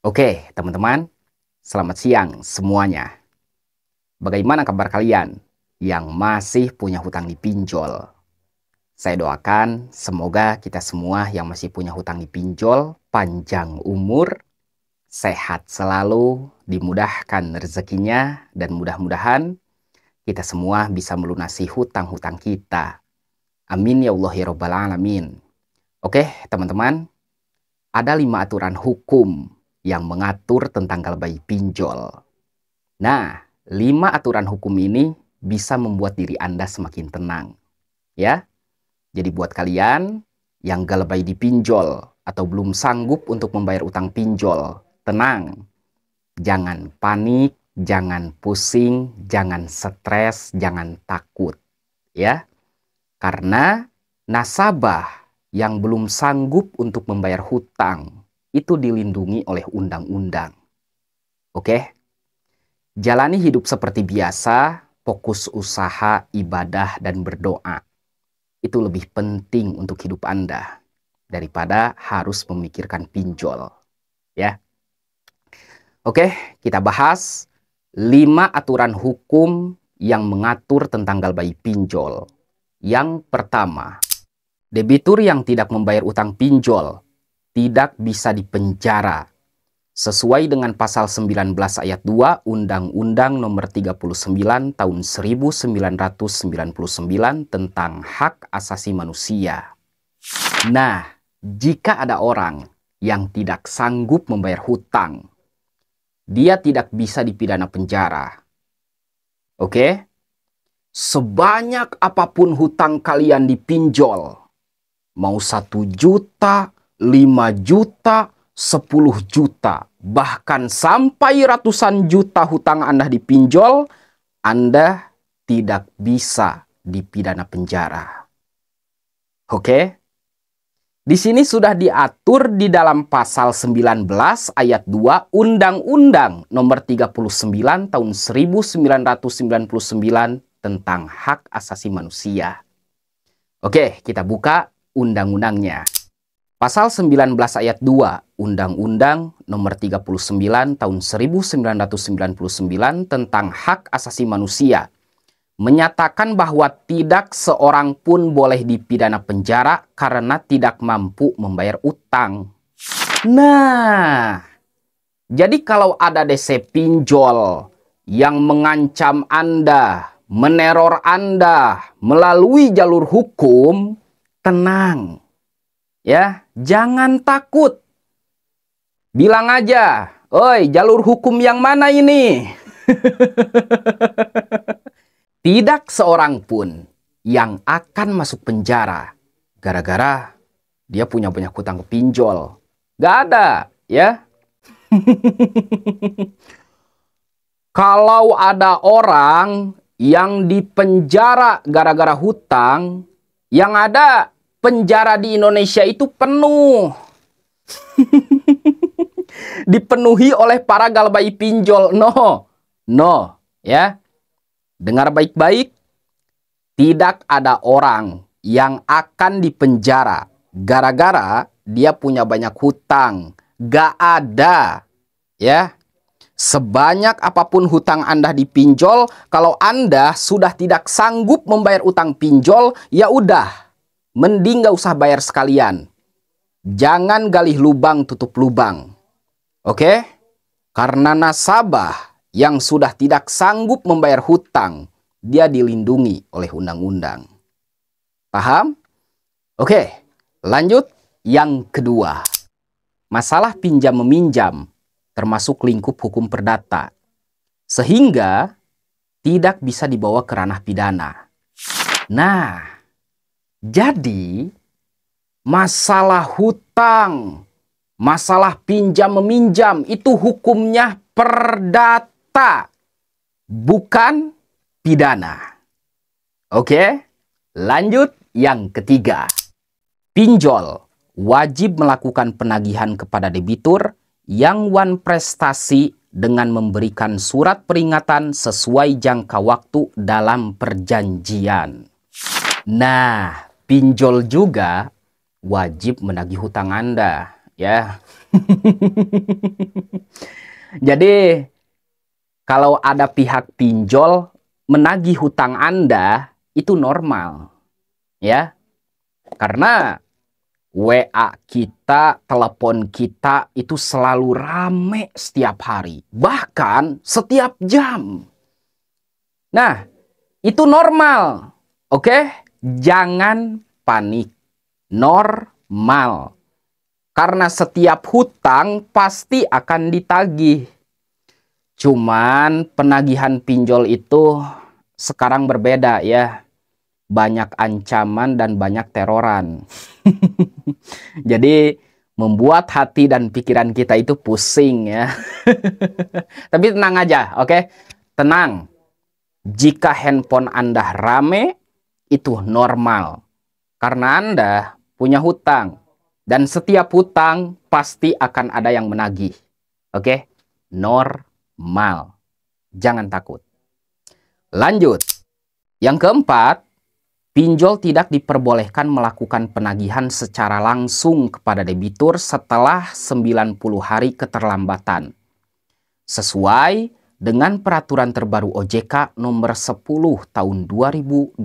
Oke, teman-teman, selamat siang semuanya. Bagaimana kabar kalian yang masih punya hutang di pinjol? Saya doakan semoga kita semua yang masih punya hutang di pinjol panjang umur, sehat selalu, dimudahkan rezekinya, dan mudah-mudahan kita semua bisa melunasi hutang-hutang kita. Amin ya Allah ya Rabbal Alamin. Oke, teman-teman, ada 5 aturan hukum yang mengatur tentang galbay pinjol. Nah, 5 aturan hukum ini bisa membuat diri Anda semakin tenang. Ya, jadi buat kalian yang galbay di pinjol atau belum sanggup untuk membayar utang pinjol, tenang. Jangan panik, jangan pusing, jangan stres, jangan takut. Ya, karena nasabah yang belum sanggup untuk membayar hutang itu dilindungi oleh undang-undang. Oke? Jalani hidup seperti biasa, fokus usaha, ibadah, dan berdoa. Itu lebih penting untuk hidup Anda daripada harus memikirkan pinjol. Ya. Oke, kita bahas 5 aturan hukum yang mengatur tentang galbay pinjol. Yang pertama, debitur yang tidak membayar utang pinjol tidak bisa dipenjara sesuai dengan pasal 19 ayat 2 Undang-Undang Nomor 39 Tahun 1999 tentang Hak Asasi Manusia. Nah, jika ada orang yang tidak sanggup membayar hutang, dia tidak bisa dipidana penjara. Oke? Sebanyak apapun hutang kalian dipinjol, mau 1 juta, 5 juta, 10 juta, bahkan sampai ratusan juta hutang Anda dipinjol, Anda tidak bisa dipidana penjara. Oke? Di sini sudah diatur di dalam pasal 19 ayat 2 Undang-Undang Nomor 39 Tahun 1999 tentang Hak Asasi Manusia. Oke, kita buka undang-undangnya. Pasal 19 ayat 2 Undang-Undang Nomor 39 Tahun 1999 tentang Hak Asasi Manusia menyatakan bahwa tidak seorang pun boleh dipidana penjara karena tidak mampu membayar utang. Nah, jadi kalau ada DC pinjol yang mengancam Anda, meneror Anda melalui jalur hukum, tenang. Ya, jangan takut. Bilang aja, "Oi, jalur hukum yang mana ini?" Tidak seorang pun yang akan masuk penjara gara-gara dia punya banyak hutang ke pinjol. Gak ada, ya. Kalau ada orang yang dipenjara gara-gara hutang, yang ada penjara di Indonesia itu penuh. Dipenuhi oleh para galbay pinjol. No, ya. Dengar baik-baik. Tidak ada orang yang akan dipenjara gara-gara dia punya banyak hutang. Gak ada, ya. Sebanyak apapun hutang Anda dipinjol, kalau Anda sudah tidak sanggup membayar utang pinjol, ya udah. Mending gak usah bayar sekalian. Jangan galih lubang tutup lubang. Oke? Karena nasabah yang sudah tidak sanggup membayar hutang, dia dilindungi oleh undang-undang. Paham? Oke, lanjut yang kedua. Masalah pinjam-meminjam termasuk lingkup hukum perdata. Sehingga tidak bisa dibawa ke ranah pidana. Nah, jadi, masalah hutang, masalah pinjam-meminjam itu hukumnya perdata, bukan pidana. Oke, lanjut yang ketiga. Pinjol wajib melakukan penagihan kepada debitur yang wan prestasi dengan memberikan surat peringatan sesuai jangka waktu dalam perjanjian. Nah, pinjol juga wajib menagih hutang Anda, ya. Jadi, kalau ada pihak pinjol menagih hutang Anda, itu normal. Ya, karena WA kita, telepon kita itu selalu rame setiap hari. Bahkan setiap jam. Nah, itu normal. Oke? Jangan panik. Normal. Karena setiap hutang pasti akan ditagih. Cuman penagihan pinjol itu sekarang berbeda ya. Banyak ancaman dan banyak teroran. Jadi membuat hati dan pikiran kita itu pusing ya. Tapi tenang aja, oke? Tenang. Jika handphone Anda rame, itu normal. Karena Anda punya hutang. Dan setiap hutang pasti akan ada yang menagih. Oke? Normal. Jangan takut. Lanjut. Yang keempat, pinjol tidak diperbolehkan melakukan penagihan secara langsung kepada debitur setelah 90 hari keterlambatan. Sesuai dengan peraturan terbaru OJK nomor 10 tahun 2022.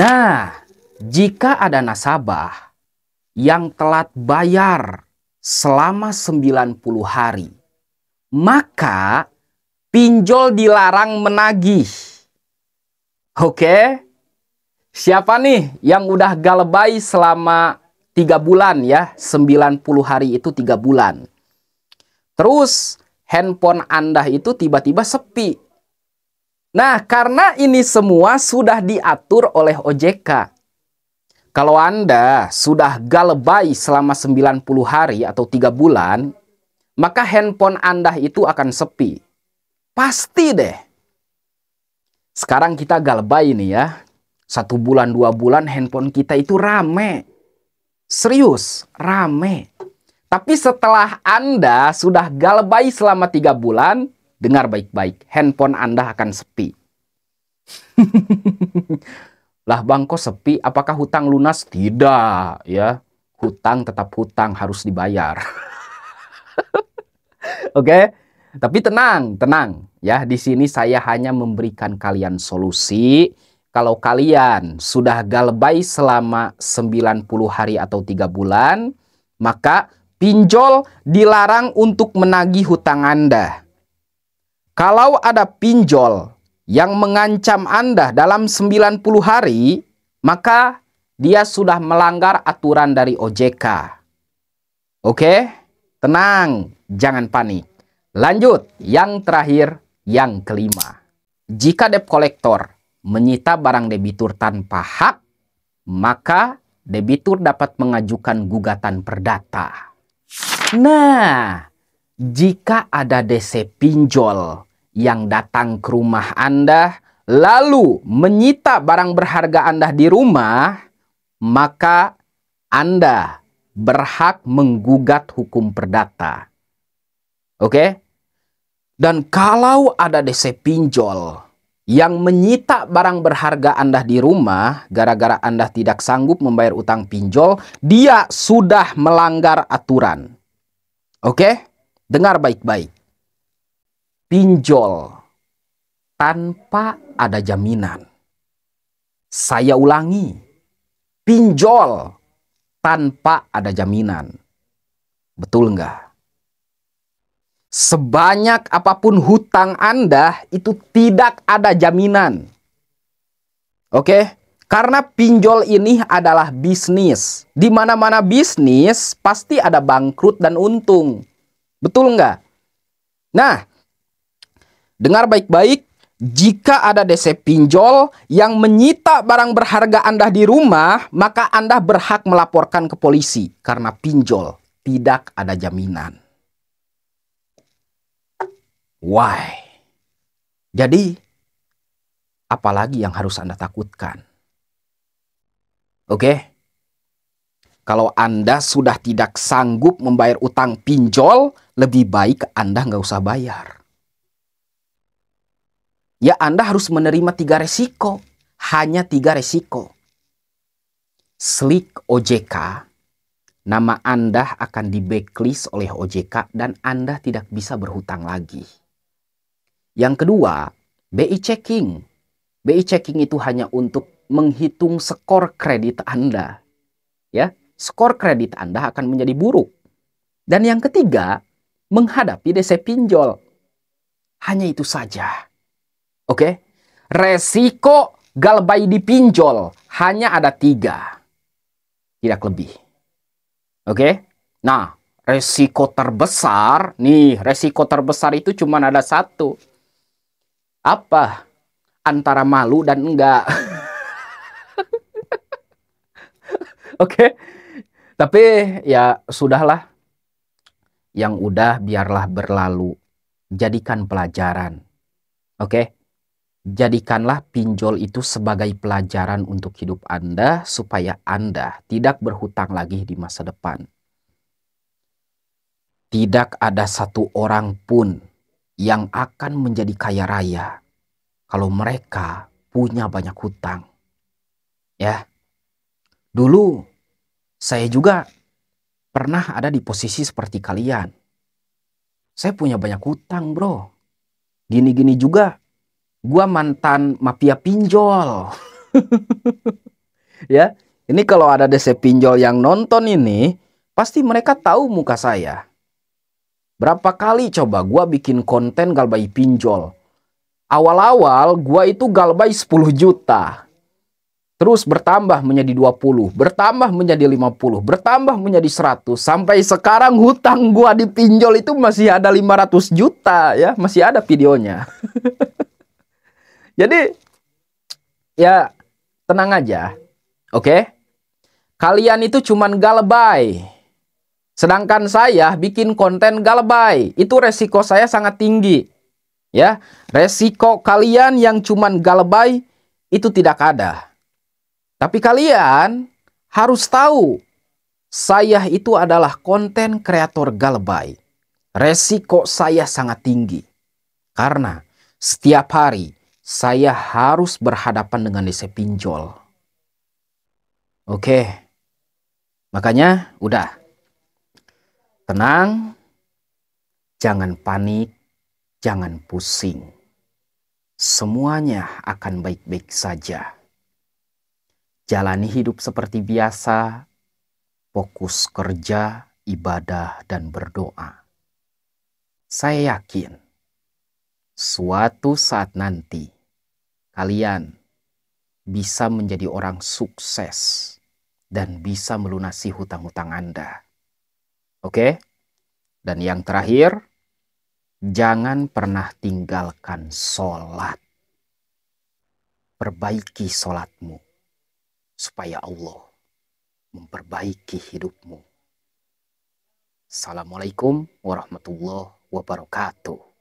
Nah, jika ada nasabah yang telat bayar selama 90 hari, maka pinjol dilarang menagih. Oke? Siapa nih yang udah galebay selama 3 bulan ya? 90 hari itu 3 bulan. Terus handphone Anda itu tiba-tiba sepi. Nah, karena ini semua sudah diatur oleh OJK. Kalau Anda sudah galebay selama 90 hari atau 3 bulan, maka handphone Anda itu akan sepi. Pasti deh. Sekarang kita galebay nih ya. 1 bulan, 2 bulan handphone kita itu rame. Serius, rame. Tapi setelah Anda sudah galebay selama 3 bulan, dengar baik-baik, handphone Anda akan sepi. Lah bang, kok sepi? Apakah hutang lunas? Tidak ya. Hutang tetap hutang, harus dibayar. Oke? Tapi tenang, tenang ya. Di sini saya hanya memberikan kalian solusi. Kalau kalian sudah galebay selama 90 hari atau 3 bulan, maka pinjol dilarang untuk menagih hutang Anda. Kalau ada pinjol yang mengancam Anda dalam 90 hari, maka dia sudah melanggar aturan dari OJK. Oke? Tenang, jangan panik. Lanjut, yang terakhir, yang kelima. Jika debt collector menyita barang debitur tanpa hak, maka debitur dapat mengajukan gugatan perdata. Nah, jika ada DC pinjol yang datang ke rumah Anda, lalu menyita barang berharga Anda di rumah, maka Anda berhak menggugat hukum perdata. Oke? Dan kalau ada DC pinjol yang menyita barang berharga Anda di rumah, gara-gara Anda tidak sanggup membayar utang pinjol, dia sudah melanggar aturan. Oke? Dengar baik-baik. Pinjol tanpa ada jaminan. Saya ulangi, pinjol tanpa ada jaminan. Betul nggak? Sebanyak apapun hutang Anda itu tidak ada jaminan. Oke? Karena pinjol ini adalah bisnis. Di mana-mana bisnis pasti ada bangkrut dan untung. Betul nggak? Nah, dengar baik-baik, jika ada DC pinjol yang menyita barang berharga Anda di rumah, maka Anda berhak melaporkan ke polisi karena pinjol tidak ada jaminan. Why? Jadi, apalagi yang harus Anda takutkan? Oke? Kalau Anda sudah tidak sanggup membayar utang pinjol, lebih baik Anda nggak usah bayar. Ya, Anda harus menerima 3 resiko. Hanya 3 resiko. Slik OJK, nama Anda akan di blacklist oleh OJK dan Anda tidak bisa berhutang lagi. Yang kedua, BI checking. BI checking itu hanya untuk menghitung skor kredit Anda. Ya, skor kredit Anda akan menjadi buruk. Dan yang ketiga, menghadapi DC pinjol. Hanya itu saja. Oke? Resiko galbay di pinjol hanya ada 3. Tidak lebih. Oke? Nah, resiko terbesar, resiko terbesar itu cuma ada 1. Apa? Antara malu dan enggak. Oke? Tapi ya sudahlah. Yang udah biarlah berlalu. Jadikan pelajaran. Oke? Jadikanlah pinjol itu sebagai pelajaran untuk hidup Anda supaya Anda tidak berhutang lagi di masa depan. Tidak ada satu orang pun yang akan menjadi kaya raya kalau mereka punya banyak hutang. Ya. Dulu saya juga pernah ada di posisi seperti kalian. Saya punya banyak hutang, bro. Gini-gini juga gua mantan mafia pinjol. Ya, ini kalau ada DC pinjol yang nonton ini, pasti mereka tahu muka saya. Berapa kali coba gua bikin konten galbay pinjol. Awal-awal gua itu galbay 10 juta. Terus bertambah menjadi 20, bertambah menjadi 50, bertambah menjadi 100. Sampai sekarang hutang gua di pinjol itu masih ada 500 juta ya, masih ada videonya. Jadi ya tenang aja. Oke? Kalian itu cuman galbay. Sedangkan saya bikin konten galbay. Itu resiko saya sangat tinggi. Ya, resiko kalian yang cuman galbay itu tidak ada. Tapi kalian harus tahu, saya itu adalah konten kreator galbay. Resiko saya sangat tinggi. Karena setiap hari saya harus berhadapan dengan DC pinjol. Oke. Makanya udah. Tenang. Jangan panik. Jangan pusing. Semuanya akan baik-baik saja. Jalani hidup seperti biasa. Fokus kerja, ibadah, dan berdoa. Saya yakin suatu saat nanti kalian bisa menjadi orang sukses dan bisa melunasi hutang-hutang Anda. Oke? Dan yang terakhir, jangan pernah tinggalkan sholat. Perbaiki sholatmu supaya Allah memperbaiki hidupmu. Assalamualaikum warahmatullahi wabarakatuh.